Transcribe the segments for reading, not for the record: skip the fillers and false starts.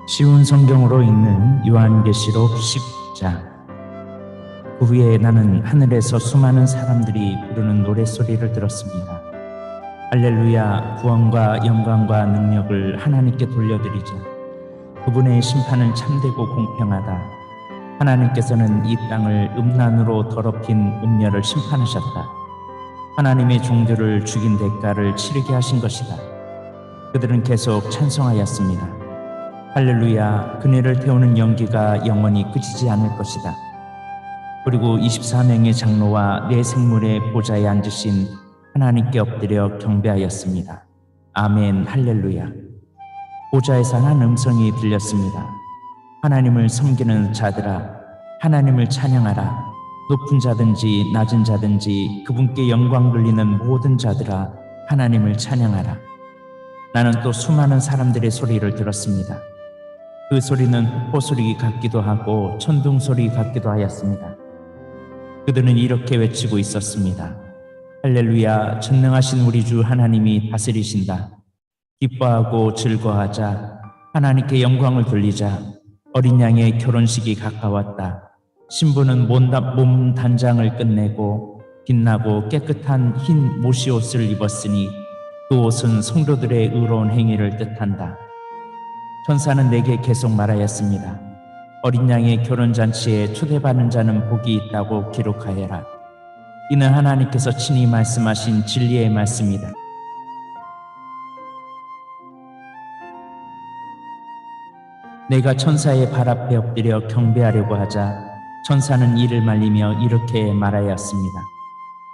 쉬운 성경으로 읽는 요한계시록 10장. 그 후에 나는 하늘에서 수많은 사람들이 부르는 노랫소리를 들었습니다. 할렐루야, 구원과 영광과 능력을 하나님께 돌려드리자. 그분의 심판은 참되고 공평하다. 하나님께서는 이 땅을 음란으로 더럽힌 음녀를 심판하셨다. 하나님의 종들을 죽인 대가를 치르게 하신 것이다. 그들은 계속 찬송하였습니다. 할렐루야, 그네를 태우는 연기가 영원히 그치지 않을 것이다. 그리고 24명의 장로와 네 생물의 보좌에 앉으신 하나님께 엎드려 경배하였습니다. 아멘, 할렐루야. 보좌에서 한 음성이 들렸습니다. 하나님을 섬기는 자들아, 하나님을 찬양하라. 높은 자든지 낮은 자든지 그분께 영광 돌리는 모든 자들아, 하나님을 찬양하라. 나는 또 수많은 사람들의 소리를 들었습니다. 그 소리는 흑포소리 같기도 하고 천둥소리 같기도 하였습니다. 그들은 이렇게 외치고 있었습니다. 할렐루야, 전능하신 우리 주 하나님이 다스리신다. 기뻐하고 즐거워하자. 하나님께 영광을 돌리자. 어린 양의 결혼식이 가까웠다. 신부는 몸 단장을 끝내고 빛나고 깨끗한 흰 모시옷을 입었으니 그 옷은 성도들의 의로운 행위를 뜻한다. 천사는 내게 계속 말하였습니다. 어린 양의 결혼잔치에 초대받는 자는 복이 있다고 기록하여라. 이는 하나님께서 친히 말씀하신 진리의 말씀이다. 내가 천사의 발 앞에 엎드려 경배하려고 하자 천사는 이를 말리며 이렇게 말하였습니다.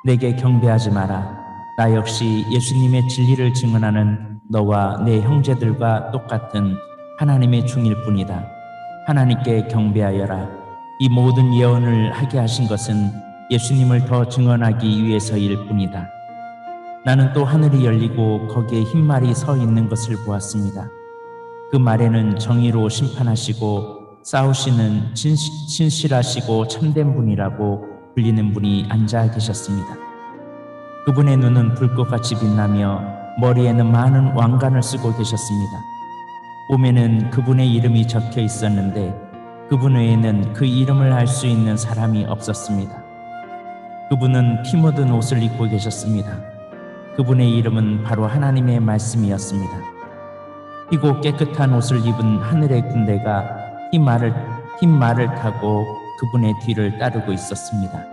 내게 경배하지 마라. 나 역시 예수님의 진리를 증언하는 너와 내 형제들과 똑같은 하나님의 종일 뿐이다. 하나님께 경배하여라. 이 모든 예언을 하게 하신 것은 예수님을 더 증언하기 위해서일 뿐이다. 나는 또 하늘이 열리고 거기에 흰 말이 서 있는 것을 보았습니다. 그 말에는 정의로 심판하시고 싸우시는 진실하시고 참된 분이라고 불리는 분이 앉아 계셨습니다. 그분의 눈은 불꽃같이 빛나며 머리에는 많은 왕관을 쓰고 계셨습니다. 몸에는 그분의 이름이 적혀 있었는데 그분 외에는 그 이름을 알 수 있는 사람이 없었습니다. 그분은 피 묻은 옷을 입고 계셨습니다. 그분의 이름은 바로 하나님의 말씀이었습니다. 희고 깨끗한 옷을 입은 하늘의 군대가 흰 말을 타고 그분의 뒤를 따르고 있었습니다.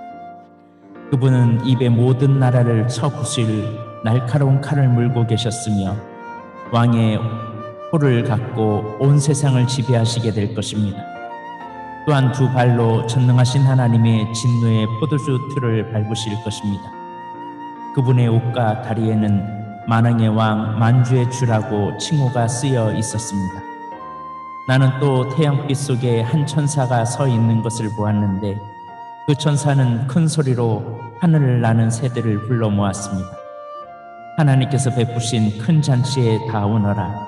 그분은 입에 모든 나라를 쳐부술 날카로운 칼을 물고 계셨으며 왕의 호를 갖고 온 세상을 지배하시게 될 것입니다. 또한 두 발로 전능하신 하나님의 진노의 포도주 틀을 밟으실 것입니다. 그분의 옷과 다리에는 만왕의 왕 만주의 주라고 칭호가 쓰여 있었습니다. 나는 또 태양빛 속에 한 천사가 서 있는 것을 보았는데 그 천사는 큰 소리로 하늘을 나는 새들을 불러 모았습니다. 하나님께서 베푸신 큰 잔치에 다 오너라.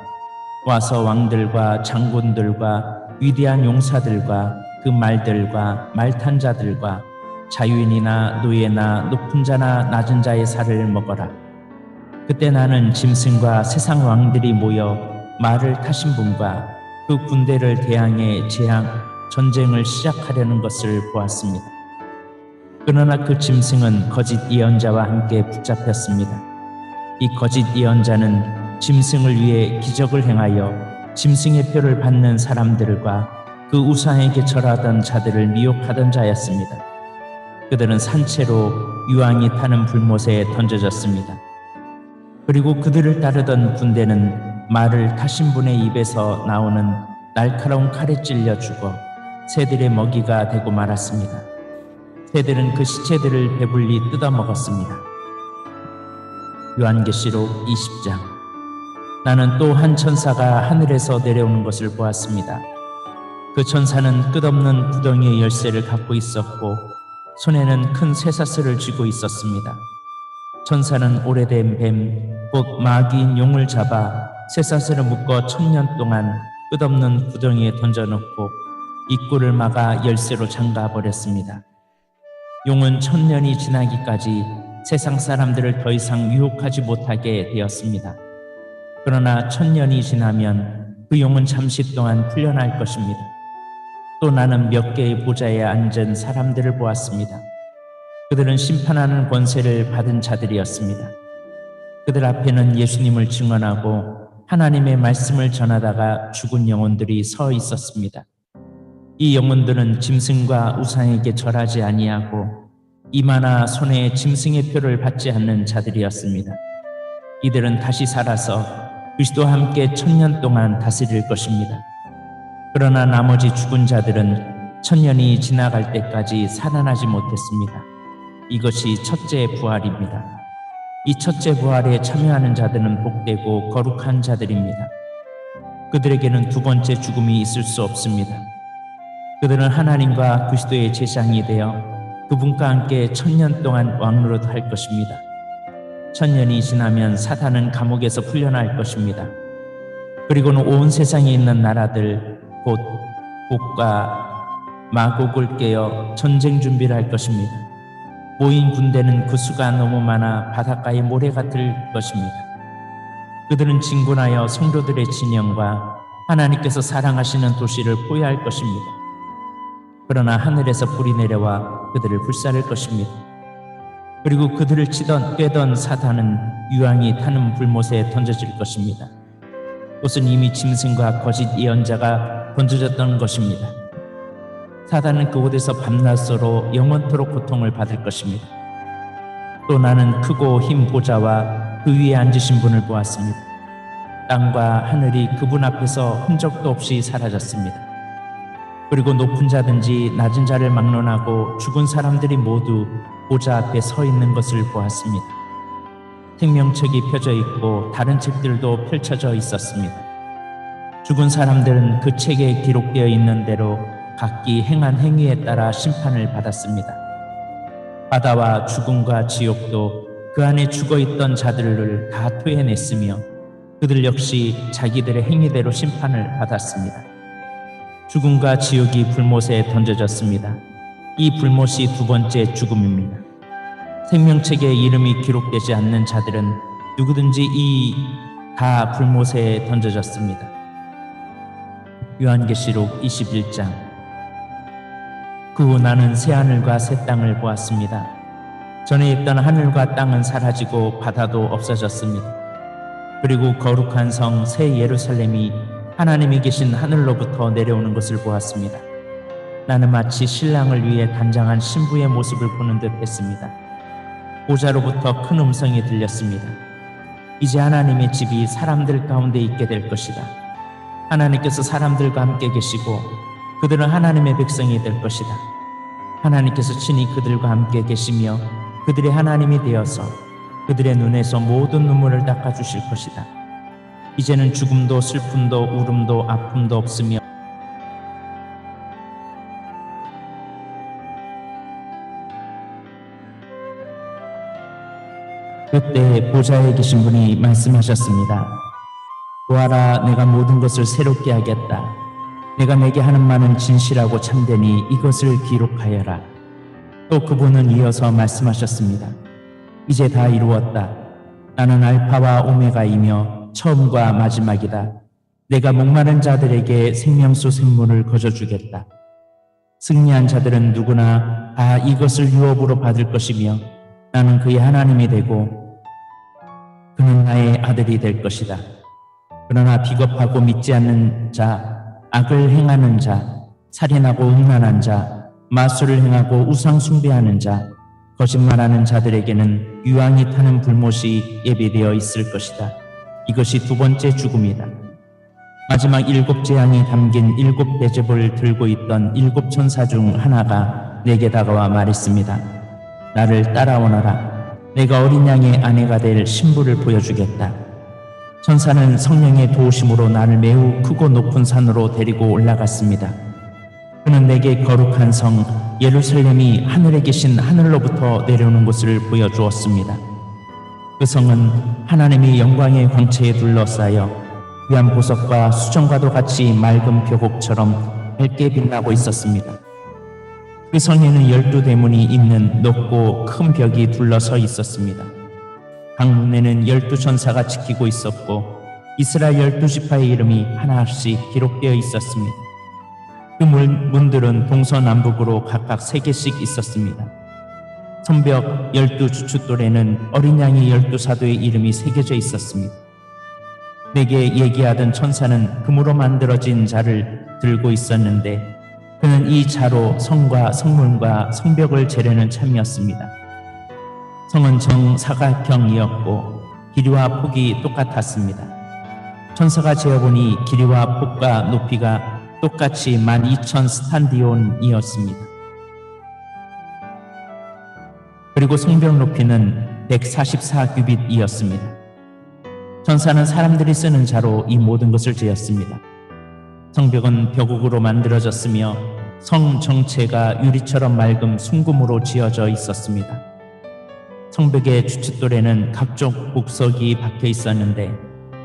와서 왕들과 장군들과 위대한 용사들과 그 말들과 말탄 자들과 자유인이나 노예나 높은 자나 낮은 자의 살을 먹어라. 그때 나는 짐승과 세상 왕들이 모여 말을 타신 분과 그 군대를 대항해 전쟁을 시작하려는 것을 보았습니다. 그러나 그 짐승은 거짓 예언자와 함께 붙잡혔습니다. 이 거짓 예언자는 짐승을 위해 기적을 행하여 짐승의 표를 받는 사람들과 그 우상에게 절하던 자들을 미혹하던 자였습니다. 그들은 산채로 유황이 타는 불못에 던져졌습니다. 그리고 그들을 따르던 군대는 말을 타신 분의 입에서 나오는 날카로운 칼에 찔려 죽어 새들의 먹이가 되고 말았습니다. 새들은 그 시체들을 배불리 뜯어먹었습니다. 요한계시록 20장. 나는 또 한 천사가 하늘에서 내려오는 것을 보았습니다. 그 천사는 끝없는 구덩이의 열쇠를 갖고 있었고 손에는 큰 쇠사슬을 쥐고 있었습니다. 천사는 오래된 뱀, 곧 마귀인 용을 잡아 쇠사슬을 묶어 1000년 동안 끝없는 구덩이에 던져놓고 입구를 막아 열쇠로 잠가버렸습니다. 용은 1000년이 지나기까지 세상 사람들을 더 이상 유혹하지 못하게 되었습니다. 그러나 1000년이 지나면 그 용은 잠시 동안 풀려날 것입니다. 또 나는 몇 개의 보좌에 앉은 사람들을 보았습니다. 그들은 심판하는 권세를 받은 자들이었습니다. 그들 앞에는 예수님을 증언하고 하나님의 말씀을 전하다가 죽은 영혼들이 서 있었습니다. 이 영혼들은 짐승과 우상에게 절하지 아니하고 이마나 손에 짐승의 표를 받지 않는 자들이었습니다. 이들은 다시 살아서 그리스도와 함께 1000년 동안 다스릴 것입니다. 그러나 나머지 죽은 자들은 1000년이 지나갈 때까지 살아나지 못했습니다. 이것이 첫째 부활입니다. 이 첫째 부활에 참여하는 자들은 복되고 거룩한 자들입니다. 그들에게는 두 번째 죽음이 있을 수 없습니다. 그들은 하나님과 그리스도의 제사장이 되어 그분과 함께 1000년 동안 왕노릇 할 것입니다. 1000년이 지나면 사탄은 감옥에서 풀려날 것입니다. 그리고는 온 세상에 있는 나라들 곧 곡과 마곡을 깨어 전쟁 준비를 할 것입니다. 모인 군대는 그 수가 너무 많아 바닷가의 모래 같을 것입니다. 그들은 진군하여 성도들의 진영과 하나님께서 사랑하시는 도시를 포위할 것입니다. 그러나 하늘에서 불이 내려와 그들을 불사를 것입니다. 그리고 그들을 치던 꿰던 사탄은 유황이 타는 불못에 던져질 것입니다. 그것은 이미 짐승과 거짓 예언자가 던져졌던 것입니다. 사단은 그곳에서 밤낮으로 영원토록 고통을 받을 것입니다. 또 나는 크고 흰 보좌와 그 위에 앉으신 분을 보았습니다. 땅과 하늘이 그분 앞에서 흔적도 없이 사라졌습니다. 그리고 높은 자든지 낮은 자를 막론하고 죽은 사람들이 모두 보좌 앞에 서 있는 것을 보았습니다. 생명책이 펴져 있고 다른 책들도 펼쳐져 있었습니다. 죽은 사람들은 그 책에 기록되어 있는 대로 각기 행한 행위에 따라 심판을 받았습니다. 바다와 죽음과 지옥도 그 안에 죽어있던 자들을 다 토해냈으며 그들 역시 자기들의 행위대로 심판을 받았습니다. 죽음과 지옥이 불못에 던져졌습니다. 이 불못이 두 번째 죽음입니다. 생명책에 이름이 기록되지 않는 자들은 누구든지 다 불못에 던져졌습니다. 요한계시록 21장. 그 후 나는 새하늘과 새 땅을 보았습니다. 전에 있던 하늘과 땅은 사라지고 바다도 없어졌습니다. 그리고 거룩한 성 새 예루살렘이 하나님이 계신 하늘로부터 내려오는 것을 보았습니다. 나는 마치 신랑을 위해 단장한 신부의 모습을 보는 듯 했습니다. 보좌로부터 큰 음성이 들렸습니다. 이제 하나님의 집이 사람들 가운데 있게 될 것이다. 하나님께서 사람들과 함께 계시고 그들은 하나님의 백성이 될 것이다. 하나님께서 친히 그들과 함께 계시며 그들의 하나님이 되어서 그들의 눈에서 모든 눈물을 닦아주실 것이다. 이제는 죽음도 슬픔도 울음도 아픔도 없으며 그때 보좌에 계신 분이 말씀하셨습니다. 보아라, 내가 모든 것을 새롭게 하겠다. 내가 내게 하는 말은 진실하고 참되니 이것을 기록하여라. 또 그분은 이어서 말씀하셨습니다. 이제 다 이루었다. 나는 알파와 오메가이며 처음과 마지막이다. 내가 목마른 자들에게 생명수 샘물을 거저주겠다. 승리한 자들은 누구나 다 이것을 유업으로 받을 것이며 나는 그의 하나님이 되고 그는 나의 아들이 될 것이다. 그러나 비겁하고 믿지 않는 자, 악을 행하는 자, 살인하고 음란한 자, 마술을 행하고 우상 숭배하는 자, 거짓말하는 자들에게는 유황이 타는 불못이 예비되어 있을 것이다. 이것이 두 번째 죽음이다. 마지막 7 재앙이 담긴 7 대접을 들고 있던 7 천사 중 하나가 내게 다가와 말했습니다. 나를 따라오너라. 내가 어린 양의 아내가 될 신부를 보여주겠다. 천사는 성령의 도우심으로 나를 매우 크고 높은 산으로 데리고 올라갔습니다. 그는 내게 거룩한 성 예루살렘이 하늘에 계신 하늘로부터 내려오는 것을 보여주었습니다. 그 성은 하나님이 영광의 광채에 둘러싸여 귀한 보석과 수정과도 같이 맑은 벼곡처럼 밝게 빛나고 있었습니다. 그 성에는 12대문이 있는 높고 큰 벽이 둘러서 있었습니다. 각 문에는 12 천사가 지키고 있었고 이스라엘 12지파의 이름이 하나씩 기록되어 있었습니다. 그 문들은 동서남북으로 각각 3개씩 있었습니다. 성벽 12주춧돌에는 어린 양의 12사도의 이름이 새겨져 있었습니다. 내게 얘기하던 천사는 금으로 만들어진 자를 들고 있었는데 그는 이 자로 성과 성문과 성벽을 재려는 참이었습니다. 성은 정사각형이었고 길이와 폭이 똑같았습니다. 천사가 재어보니 길이와 폭과 높이가 똑같이 12,000 스탄디온이었습니다. 그리고 성벽 높이는 144규빗이었습니다. 천사는 사람들이 쓰는 자로 이 모든 것을 재었습니다. 성벽은 벼국으로 만들어졌으며 성 정체가 유리처럼 맑은 순금으로 지어져 있었습니다. 성벽의 주춧돌에는 각종 복석이 박혀 있었는데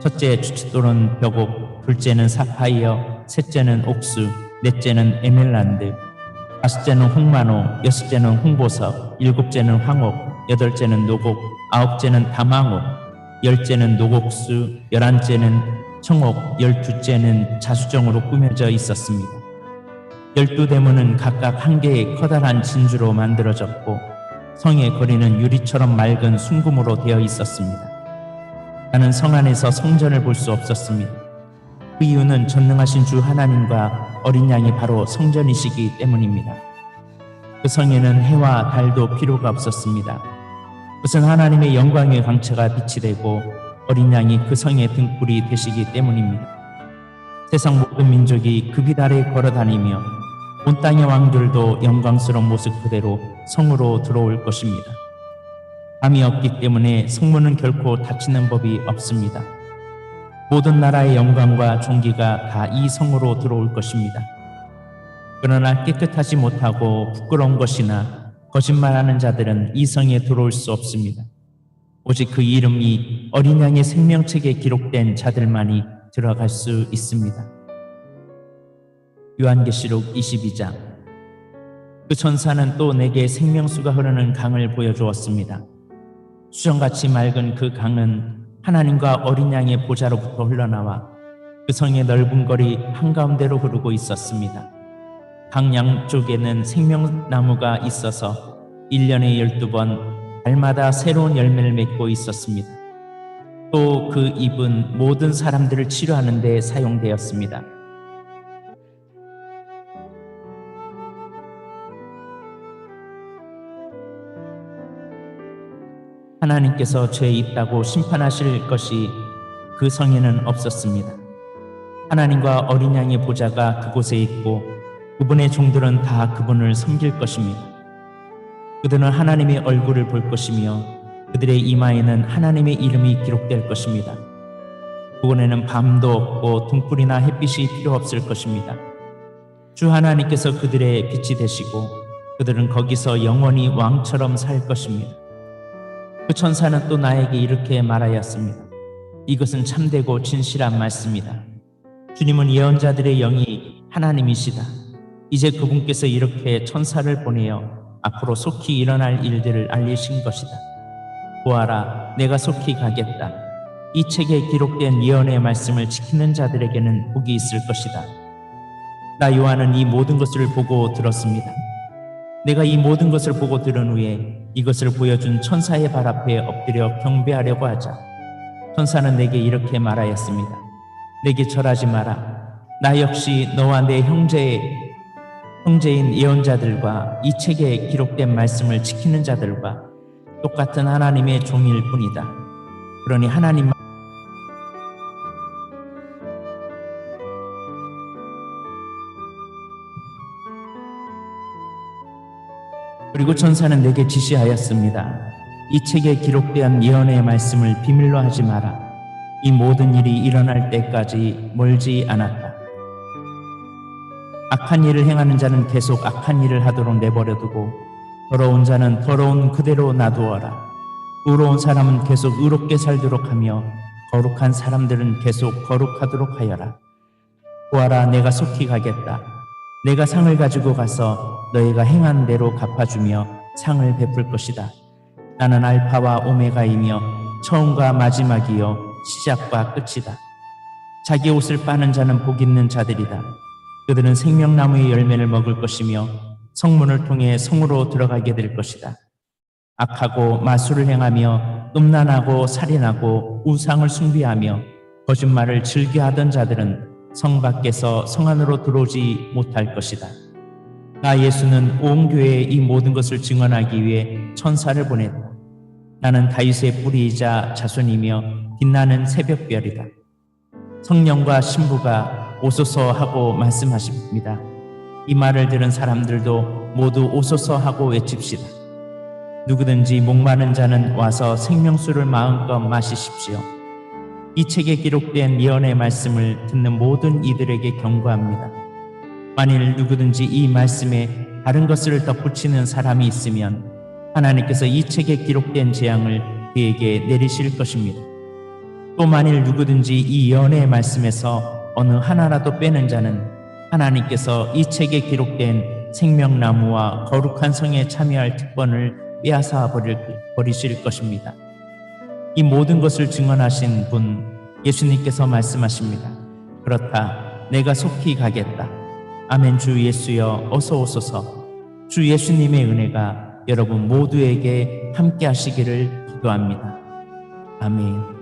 첫째 주춧돌은 벼국, 둘째는 사파이어, 셋째는 옥수, 넷째는 에메랄드, 다섯째는 홍마노, 여섯째는 홍보석, 일곱째는 황옥, 여덟째는 노곡, 아홉째는 담황옥, 열째는 노곡수, 11째는 청옥, 12째는 자수정으로 꾸며져 있었습니다. 12대문은 각각 한 개의 커다란 진주로 만들어졌고 성의 거리는 유리처럼 맑은 순금으로 되어 있었습니다. 나는 성 안에서 성전을 볼 수 없었습니다. 그 이유는 전능하신 주 하나님과 어린 양이 바로 성전이시기 때문입니다. 그 성에는 해와 달도 필요가 없었습니다. 그것은 하나님의 영광의 광채가 빛이 되고 어린 양이 그 성의 등불이 되시기 때문입니다. 세상 모든 민족이 그 빛 아래 걸어다니며 온 땅의 왕들도 영광스러운 모습 그대로 성으로 들어올 것입니다. 밤이 없기 때문에 성문은 결코 닫히는 법이 없습니다. 모든 나라의 영광과 존귀가 다 이 성으로 들어올 것입니다. 그러나 깨끗하지 못하고 부끄러운 것이나 거짓말하는 자들은 이 성에 들어올 수 없습니다. 오직 그 이름이 어린 양의 생명책에 기록된 자들만이 들어갈 수 있습니다. 요한계시록 22장. 그 천사는 또 내게 생명수가 흐르는 강을 보여주었습니다. 수정같이 맑은 그 강은 하나님과 어린 양의 보좌로부터 흘러나와 그 성의 넓은 거리 한가운데로 흐르고 있었습니다. 강 양쪽에는 생명나무가 있어서 1년에 12번 달마다 새로운 열매를 맺고 있었습니다. 또 그 잎은 모든 사람들을 치료하는 데 사용되었습니다. 하나님께서 죄 있다고 심판하실 것이 그 성에는 없었습니다. 하나님과 어린 양의 보좌가 그곳에 있고 그분의 종들은 다 그분을 섬길 것입니다. 그들은 하나님의 얼굴을 볼 것이며 그들의 이마에는 하나님의 이름이 기록될 것입니다. 그곳에는 밤도 없고 등불이나 햇빛이 필요 없을 것입니다. 주 하나님께서 그들의 빛이 되시고 그들은 거기서 영원히 왕처럼 살 것입니다. 그 천사는 또 나에게 이렇게 말하였습니다. 이것은 참되고 진실한 말씀이다. 주님은 예언자들의 영이 하나님이시다. 이제 그분께서 이렇게 천사를 보내어 앞으로 속히 일어날 일들을 알리신 것이다. 보아라, 내가 속히 가겠다. 이 책에 기록된 예언의 말씀을 지키는 자들에게는 복이 있을 것이다. 나 요한은 이 모든 것을 보고 들었습니다. 내가 이 모든 것을 보고 들은 후에 이것을 보여준 천사의 발 앞에 엎드려 경배하려고 하자 천사는 내게 이렇게 말하였습니다. 내게 절하지 마라. 나 역시 너와 내 형제인 예언자들과 이 책에 기록된 말씀을 지키는 자들과 똑같은 하나님의 종일 뿐이다. 그러니 하나님만 그리고 천사는 내게 지시하였습니다. 이 책에 기록된 예언의 말씀을 비밀로 하지 마라. 이 모든 일이 일어날 때까지 멀지 않았다. 악한 일을 행하는 자는 계속 악한 일을 하도록 내버려두고 더러운 자는 더러운 그대로 놔두어라. 의로운 사람은 계속 의롭게 살도록 하며 거룩한 사람들은 계속 거룩하도록 하여라. 보아라, 내가 속히 가겠다. 내가 상을 가지고 가서 너희가 행한 대로 갚아주며 상을 베풀 것이다. 나는 알파와 오메가이며 처음과 마지막이요 시작과 끝이다. 자기 옷을 빠는 자는 복 있는 자들이다. 그들은 생명나무의 열매를 먹을 것이며 성문을 통해 성으로 들어가게 될 것이다. 악하고 마술을 행하며 음란하고 살인하고 우상을 숭배하며 거짓말을 즐겨하던 자들은 성 밖에서 성 안으로 들어오지 못할 것이다. 나 예수는 온 교회에 이 모든 것을 증언하기 위해 천사를 보냈다. 나는 다윗의 뿌리이자 자손이며 빛나는 새벽별이다. 성령과 신부가 오소서 하고 말씀하십니다. 이 말을 들은 사람들도 모두 오소서 하고 외칩시다. 누구든지 목마른 자는 와서 생명수를 마음껏 마시십시오. 이 책에 기록된 예언의 말씀을 듣는 모든 이들에게 경고합니다. 만일 누구든지 이 말씀에 다른 것을 덧붙이는 사람이 있으면 하나님께서 이 책에 기록된 재앙을 그에게 내리실 것입니다. 또 만일 누구든지 이 예언의 말씀에서 어느 하나라도 빼는 자는 하나님께서 이 책에 기록된 생명나무와 거룩한 성에 참여할 특권을 빼앗아 버리실 것입니다. 이 모든 것을 증언하신 분 예수님께서 말씀하십니다. 그렇다, 내가 속히 가겠다. 아멘. 주 예수여 어서 오소서. 주 예수님의 은혜가 여러분 모두에게 함께 하시기를 기도합니다. 아멘.